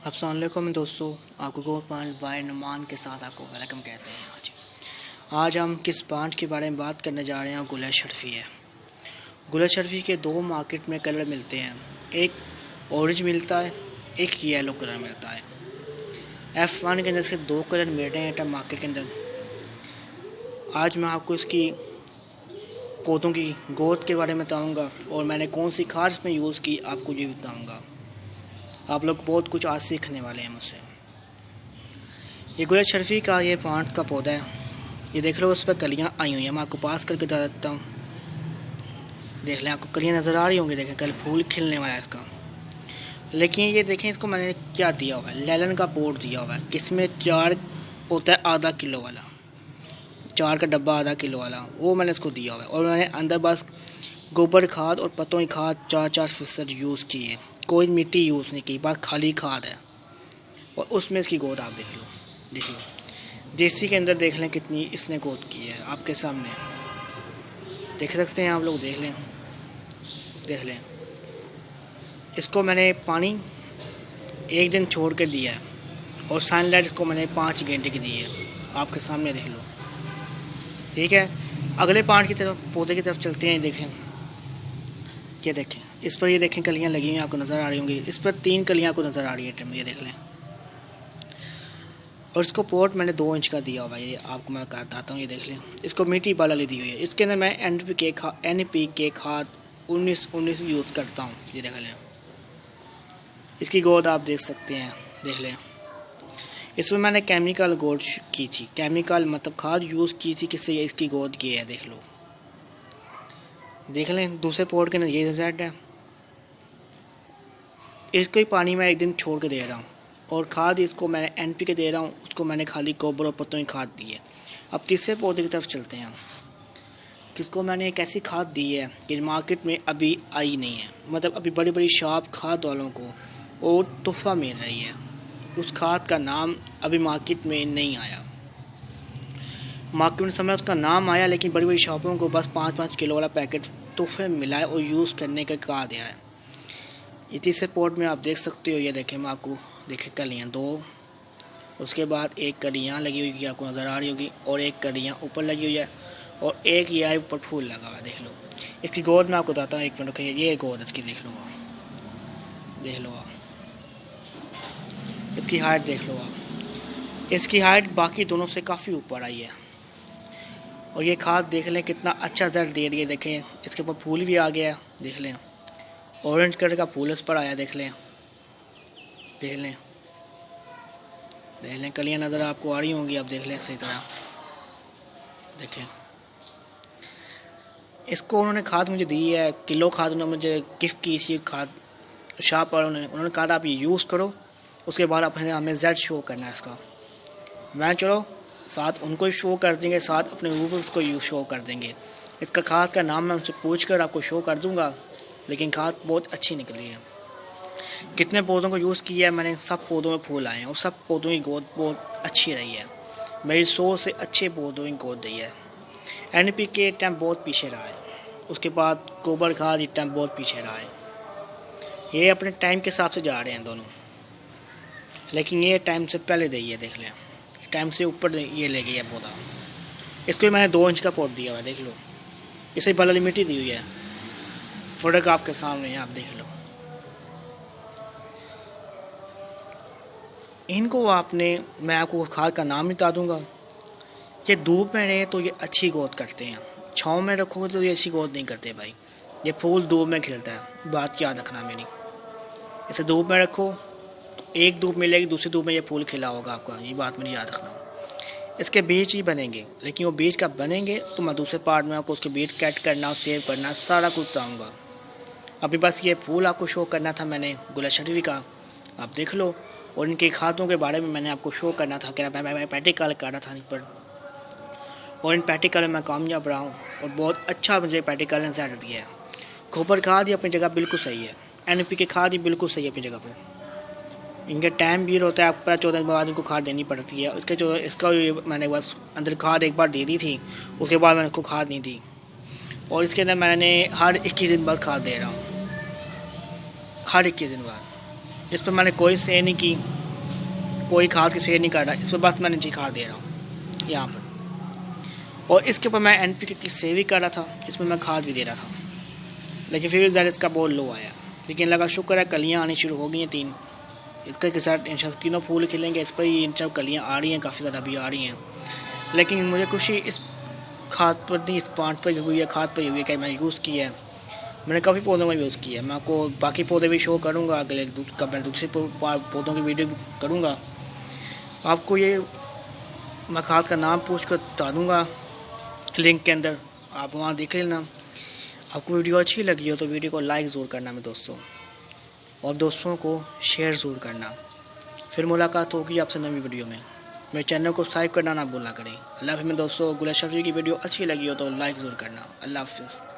अस्सलाम वालेकुम दोस्तों, आपको गोपाल भाई नुमान के साथ आपको वेलकम कहते हैं। आज हम किस प्लांट के बारे में बात करने जा रहे हैं। गुल शर्फी है। गुल शर्फी के दो मार्केट में कलर मिलते हैं, एक ऑरेंज मिलता है, एक येलो कलर मिलता है। F1 के अंदर इसके दो कलर मिल रहे हैं मार्केट के अंदर। आज मैं आपको इसकी पौधों की ग्रोथ के बारे में बताऊँगा और मैंने कौन सी खाद इसमें यूज़ की आपको ये बताऊँगा। आप लोग बहुत कुछ आज सीखने वाले हैं मुझसे। ये गुल शर्फी का ये प्लांट का पौधा है। ये देख लो, उस पर कलियाँ आई हुई हैं। मैं आपको पास करके बता देता हूँ। देख लें, आपको कलियाँ नज़र आ रही होंगी। देखें, कल फूल खिलने वाला है इसका। लेकिन ये देखें, इसको मैंने क्या दिया हुआ है, लेलन का पोट दिया हुआ है, किसमें 4 होता है आधा किलो वाला, 4 का डब्बा आधा किलो वाला, वो मैंने इसको दिया हुआ है। और मैंने अंदर बस गोबर खाद और पत्तों की खाद 4-4% यूज़ की है। कोई मिट्टी यूज़ नहीं की, बस खाली खाद है। और उसमें इसकी गोद आप देख लो। देसी के अंदर देख लें कितनी इसने गोद की है, आपके सामने देख सकते हैं आप लोग। देख लें। इसको मैंने पानी 1 दिन छोड़ कर दिया है और सनलाइट इसको मैंने 5 घंटे की दी है, आपके सामने देख लो। ठीक है, अगले प्लांट की तरफ, पौधे की तरफ चलते हैं। देखें, ये देखें, इस पर ये देखें कलियां लगी हुई आपको नज़र आ रही होंगी। इस पर 3 कलियां आपको नज़र आ रही है, ये देख लें। और इसको पोट मैंने 2 इंच का दिया हुआ है, ये आपको मैं बताता हूँ। ये देख लें, इसको मिट्टी वाला दी हुई है। इसके अंदर मैं NPK खाद 19-19 यूज़ करता हूँ। ये देख लें, इसकी गोद आप देख सकते हैं। देख लें, इसमें मैंने केमिकल गोद की थी, केमिकल मतलब खाद यूज़ की थी, किससे इसकी गोद की है। देख लो, देख लें। दूसरे पोट के अंदर ये रिजल्ट है। इसको ही पानी में 1 दिन छोड़ के दे रहा हूँ और खाद इसको मैंने NPK दे रहा हूँ, उसको मैंने खाली गोबर और पत्तों की खाद दी है। अब तीसरे पौधे की तरफ चलते हैं। किसको मैंने एक ऐसी खाद दी है कि मार्केट में अभी आई नहीं है, मतलब अभी बड़ी बड़ी शॉप खाद वालों को वो तोहफा मिल रही है। उस खाद का नाम अभी मार्केट में नहीं आया। मार्केट में समय उसका नाम आया, लेकिन बड़ी बड़ी शॉपों को बस 5-5 किलो वाला पैकेट तोहफे मिला है और यूज़ करने का कहा गया है। ये तीसरे पोट में आप देख सकते हो। ये देखें, मैं आपको देखें कलियाँ 2, उसके बाद 1 कलियाँ लगी हुई की आपको नज़र आ रही होगी और 1 कलियाँ ऊपर लगी हुई है और 1 ये ऊपर फूल लगा हुआ है। देख लो, इसकी गोद में आपको बताता हूँ। 1 मिनट रखिए, ये गोद इसकी देख लो आप, इसकी हाइट देख लो आप। इसकी हाइट बाकी दोनों से काफ़ी ऊपर आई है। और ये खाद देख लें कितना अच्छा रिजल्ट दे रही है। देखें, इसके ऊपर फूल भी आ गया है। देख लें, ऑरेंज कलर का फूल इस पर आया। देख लें, कलियाँ नज़र आपको आ रही होंगी, आप देख लें सही तरह। देखें, इसको उन्होंने खाद मुझे दी है, किलो खाद उन्होंने मुझे गिफ्ट की थी। खाद शॉप वालों ने, उन्होंने कहा आप ये यूज़ करो, उसके बाद अपने हमें रिजल्ट शो करना है इसका। मैं चलो साथ उनको शो कर देंगे, साथ अपने व्यूअर्स को शो कर देंगे। इसका खाद का नाम मैं उनसे पूछ कर आपको शो कर दूंगा, लेकिन खाद बहुत अच्छी निकली है। कितने पौधों को यूज़ किया है मैंने, सब पौधों में फूल आए हैं और सब पौधों की ग्रोथ बहुत अच्छी रही है। मेरी 100 से अच्छे पौधों की ग्रोथ रही है। NPK टाइम बहुत पीछे रहा है, उसके बाद गोबर खाद इस टाइम बहुत पीछे रहा है। ये अपने टाइम के हिसाब से जा रहे हैं दोनों, लेकिन ये टाइम से पहले दी है। देख लें, टाइम से ऊपर ये ले गया पौधा। इसको मैंने 2 इंच का पॉट दिया हुआ है। देख लो, इसे बलली मिट्टी दी हुई है। प्रोडक्ट आपके सामने है, आप देख लो। इनको आपने, मैं आपको खाद का नाम बता दूंगा। ये धूप में रहे तो ये अच्छी ग्रोथ करते हैं, छाँव में रखोगे तो ये अच्छी ग्रोथ नहीं करते भाई। ये फूल धूप में खिलता है, बात याद रखना मेरी। इसे धूप में रखो, एक धूप मिलेगी, दूसरी धूप में ये फूल खिला होगा आपका, ये बात मेरी याद रखना। इसके बीज ही बनेंगे, लेकिन वो बीज कब बनेंगे तो मैं दूसरे पार्ट में आपको उसके बीज कट करना और सेव करना सारा कुछ बताऊँगा। अभी बस ये फूल आपको शो करना था मैंने गुल शर्फी का, आप देख लो। और इनके खादों के बारे में मैंने आपको शो करना था कि मैं प्रैक्टिकल कर रहा था इन पर, और इन प्रैक्टिकल में मैं कामयाब रहा हूँ और बहुत अच्छा मुझे प्रैक्टिकल ने रिजल्ट दिया है। गोबर खाद ही अपनी जगह बिल्कुल सही है, NPK खाद ही बिल्कुल सही है अपनी जगह पर। इनके टाइम भी होता है, आपको 14 दिन बाद इनको खाद देनी पड़ती है। इसका मैंने बस अंदर खाद एक बार दे दी थी, उसके बाद मैंने इसको खाद नहीं दी। और इसके अंदर मैंने हर 21 दिन बाद खाद दे रहा हूँ, हर 21 दिन बाद। इस पर मैंने कोई से नहीं की कोई खाद की सेल नहीं कर रहा, इस पर बस मैं नीचे खाद दे रहा हूँ यहाँ पर। और इसके ऊपर मैं NPK की सेल भी कर रहा था, इसमें मैं खाद भी दे रहा था, लेकिन फिर रिजल्ट इसका बहुत लो आया। लेकिन लगा शुक्र है कलियाँ आनी शुरू हो गई हैं 3, इसका के साथ इंशाल्लाह तीनों फूल खिलेंगे। इस पर ही इंशाल्लाह कलियाँ आ रही हैं, काफ़ी ज़्यादा भी आ रही हैं। लेकिन मुझे खुशी इस खाद पर नहीं, इस प्लांट पर हुई है, खाद पर हुई है कि मैंने यूज़ किया है। मैंने काफ़ी पौधों में यूज़ किया है, मैं आपको बाकी पौधे भी शो करूँगा, अगले मैं दूसरे पौधों की वीडियो भी करूँगा। आपको ये मैं खाद का नाम पूछ कर बता दूँगा लिंक के अंदर, आप वहाँ देख लेना। आपको वीडियो अच्छी लगी हो तो वीडियो को लाइक ज़रूर करना मेरे दोस्तों, और दोस्तों को शेयर ज़रूर करना। फिर मुलाकात होगी आपसे नई वीडियो में। मेरे चैनल को सब्सक्राइब करना ना भूलना करें। अल्लाह हाफ़िज़ मेरे दोस्तों। गुल शर्फी की वीडियो अच्छी लगी हो तो लाइक ज़रूर करना। अल्लाह हाफ़िज़।